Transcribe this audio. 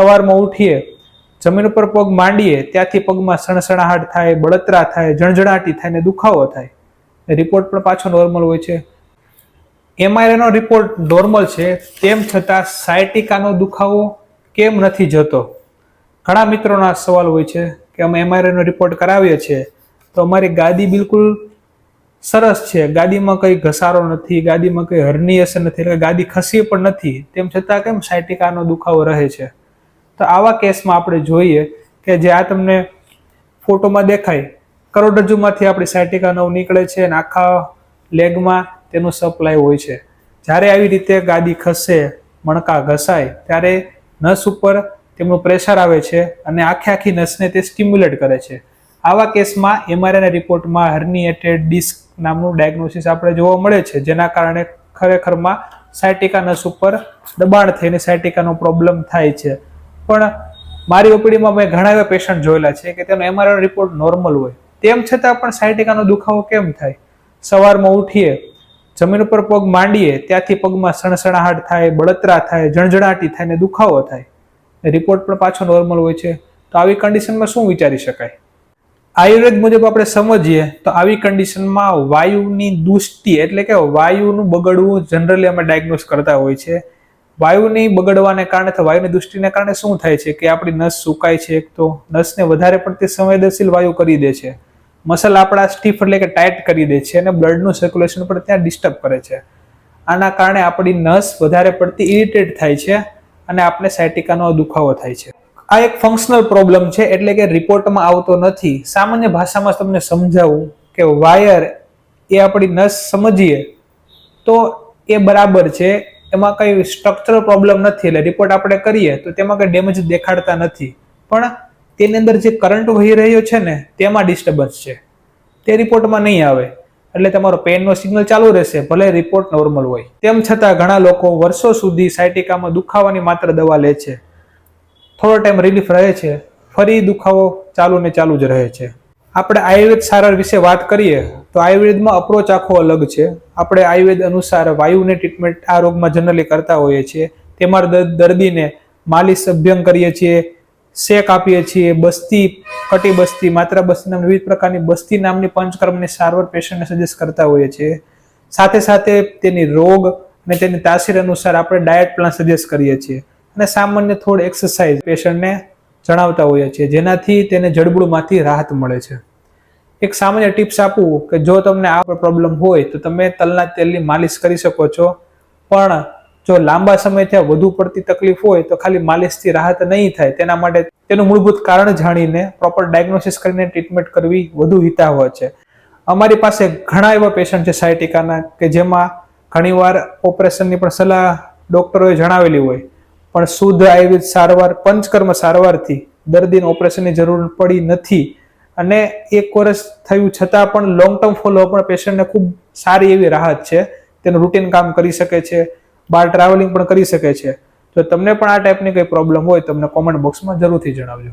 સવારમાં ઉઠીએ, જમીન ઉપર પગ માંડીએ ત્યાંથી પગમાં સણસણાહટ થાય, બળતરા થાય, જણજણાટી થાય ને દુખાવો થાય. રિપોર્ટ પણ પાછો નોર્મલ હોય છે. MRI નો રિપોર્ટ નોર્મલ છે, તેમ છતાં સાયટિકાનો દુખાવો કેમ નથી જતો? ઘણા મિત્રોના સવાલ હોય છે કે અમે MRI નો રિપોર્ટ કરાવીએ છીએ તો અમારી ગાદી બિલકુલ સરસ છે, ગાદીમાં કઈ ઘસારો નથી, ગાદીમાં કઈ હર્નિએશન નથી, એટલે ગાદી ખસી પણ નથી, તેમ છતાં કેમ સાયટિકાનો દુખાવો રહે છે? તો આવા કેસમાં આપણે જોઈએ કે જે આ તમને ફોટોમાં દેખાય, કરોડરજ્જુમાંથી આપણી સાયટિકા નવ નીકળે છે અને આખા લેગમાં તેનું સપ્લાય હોય છે. જ્યારે આવી રીતે ગાદી ખસે, મણકા ઘસાય, ત્યારે નસ ઉપર તેમનું પ્રેશર આવે છે અને આખી નસને તે સ્ટિમ્યુલેટ કરે છે. આવા કેસમાં MRI ના રિપોર્ટમાં હર્નિએટેડ ડિસ્ક નામનું ડાયગ્નોસિસ આપણે જોવા મળે છે, જેના કારણે ખરેખરમાં સાયટિકા નસ ઉપર દબાણ થઈને સાયટિકાનો પ્રોબ્લેમ થાય છે. પણ મારી ઓપીડીમાં મેં ઘણા એવા પેશન્ટ જોયેલા છે કે તેનો MRI રિપોર્ટ નોર્મલ હોય, તેમ છતાં પણ સાયટિકાનો દુખાવો કેમ થાય? સવારમાં ઉઠીએ, જમીન ઉપર પગ માંડીએ ત્યાંથી પગમાં સણસણાહટ થાય, બળતરા થાય, જણજણાટી થાય ને દુખાવો થાય. રિપોર્ટ પણ પાછો નોર્મલ હોય છે. તો આવી કન્ડિશનમાં શું વિચારી શકાય? આયુર્વેદ મુજબ આપણે સમજીએ તો આવી કન્ડિશનમાં વાયુની દુષ્ટિ એટલે કે વાયુનું બગડવું જનરલી અમે ડાયગ્નોસ કરતા હોય છે. વાયુની બગડવાને કારણે અથવા વાયુની દુષ્ટિને કારણે શું થાય છે કે આપણી નસ સુકાય છે, એક તો નસને વધારે પડતી સંવેદનશીલ વાયુ કરી દે છે, મસલ આપણા સ્ટીફ એટલે કે ટાઈટ કરી દે છે અને બ્લડનું સર્ક્યુલેશન પણ ત્યાં ડિસ્ટર્બ કરે છે. આના કારણે આપણી નસ વધારે પડતી ઇરિટેટ થાય છે અને આપણે સાયટિકાનો દુખાવો થાય છે. આ એક ફંક્શનલ પ્રોબ્લેમ છે, એટલે કે રિપોર્ટમાં આવતો નથી. સામાન્ય ભાષામાં તમને સમજાવું કે વાયર એ આપણી નસ સમજીએ તો એ બરાબર છે, એમાં કઈ સ્ટ્રક્ચરલ પ્રોબ્લેમ નથી, એટલે રિપોર્ટ આપણે કરીએ તો તેમાં કઈ ડેમેજ દેખાડતા નથી, પણ તેની અંદર જે કરંટ વહી રહ્યો છે ને તેમાં ડિસ્ટર્બન્સ છે, તે રિપોર્ટમાં નહીં આવે. એટલે તમારો પેનનો સિગ્નલ ચાલુ રહેશે ભલે રિપોર્ટ નોર્મલ હોય. તેમ છતાં ઘણા લોકો વર્ષો સુધી સાયટિકામાં દુખાવાની માત્ર દવા લે છે, થોડો ટાઈમ રિલીફ રહે છે, ફરી દુખાવો ચાલુ ને ચાલુ જ રહે છે. આપણે આયુર્વેદ સારવાર વિશે વાત કરીએ તો આયુર્વેદમાં અપ્રોચ આખો અલગ છે. આપણે આયુર્વેદ અનુસાર વાયુની ટ્રીટમેન્ટ આ રોગમાં જનરલી કરતા હોઈએ છીએ. તેમાં દર્દીને માલિશ અભ્યંગ કરીએ છીએ, શેક આપીએ છીએ, બસ્તી, કટી બસ્તી, માત્રા બસ્તી નામની વિવિધ પ્રકારની બસ્તી નામની પંચકર્મની સારવાર પેશન્ટને સજેસ્ટ કરતા હોઈએ છીએ. સાથે સાથે તેની રોગ અને તેની તાસીર અનુસાર આપણે ડાયટ પ્લાન સજેસ્ટ કરીએ છીએ અને સામાન્ય થોડી એક્સરસાઇઝ પેશન્ટને જણાવતા હોઈએ છીએ, જેનાથી તેને જડબુડમાંથી રાહત મળે છે. એક સામાન્ય ટિપ્સ આપું કે જો તમને આ પ્રોબ્લેમ હોય તો તમે તલના તેલની માલિશ કરી શકો છો, પણ જો લાંબા સમયથી વધુ પડતી તકલીફ હોય તો ખાલી માલિશથી રાહત નહીં થાય. તેના માટે તેનું મૂળભૂત કારણ જાણીને પ્રોપર ડાયગ્નોસિસ કરીને ટ્રીટમેન્ટ કરવી વધુ હિતાવહ છે. અમારી પાસે ઘણા એવા પેશન્ટ છે સાયટિકાના કે જેમાં ઘણીવાર ઓપરેશનની પણ સલાહ ડોક્ટરોએ જણાવેલી હોય, પણ શુદ્ધ આયુર્વેદ સારવાર, પંચકર્મ સારવારથી દર્દીને ઓપરેશનની જરૂર પડી નથી અને 1 વર્ષ થયું છતાં પણ લોંગ ટર્મ ફોલોઅપ પણ પેશન્ટને ખૂબ સારી એવી રાહત છે. તેનું રૂટીન કામ કરી શકે છે, બહાર ટ્રાવેલિંગ પણ કરી શકે છે. જો તમને પણ આ ટાઈપની કોઈ પ્રોબ્લેમ હોય તો તમને કોમેન્ટ બોક્સમાં જરૂરથી જણાવજો.